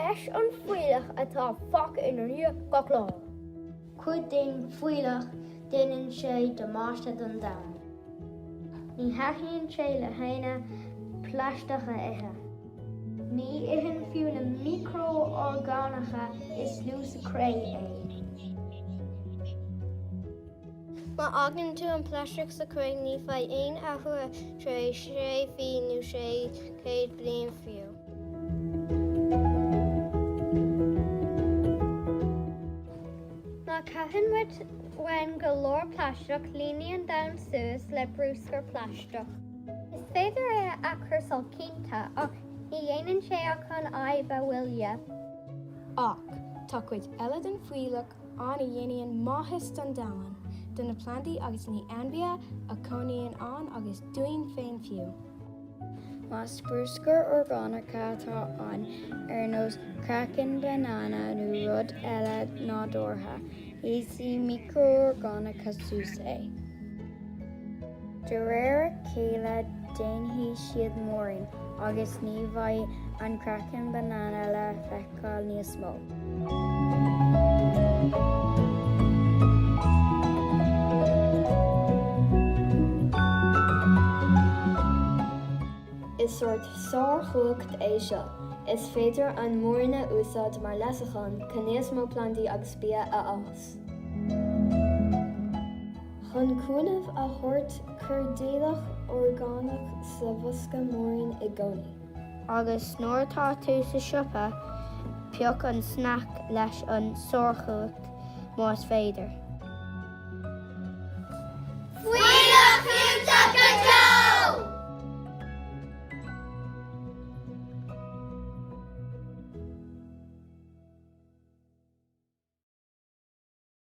Leis an fuílleach atá faca ina rio gach lá. Cuid den fuílleach déanann sé do máiste don domhan. Ní haithníonn sé le héine pleisteacha ithe. Ní itheann fiú na micro-orgánacha is luas a cré é. Má agann tú an pleisteach sa craig ní bheidh aon athua tre 6 mhí nó 600 bliain fiú. Má caitheann wen go leor pleisteach líonann dam suas le brúscar pleisteach. Is féidir é a chursal cinnte ach ní dhéanann sé ach chun aibh a bhfuilne. Ach, tá cuid eile den fuílleach an a dhéanaíonn máthas don domhan, duna plantaí agus ní ainmhithe a conaíonn an agus dúinn féin fiú. Más brúscar orgánacha tá an ar nós cracin banana nó rud eile nádúrtha, éasí micro-orgánacha suas é. De réir céile déanfaí siad mórin agus ní bhaidh an cracin banana le feiceáil níos mó. Is soort sárchuacht é seo. Is féidir an mórna úsáid mar leasachan go níos mó plantaí agus bia a ás. Chun cúnamh a thabhairt chur déalach orgánach sa bhosca mórin i gcónaí. Agus nuair atá tú sa siopa, beag an snack leis an sárchuacht más féidir.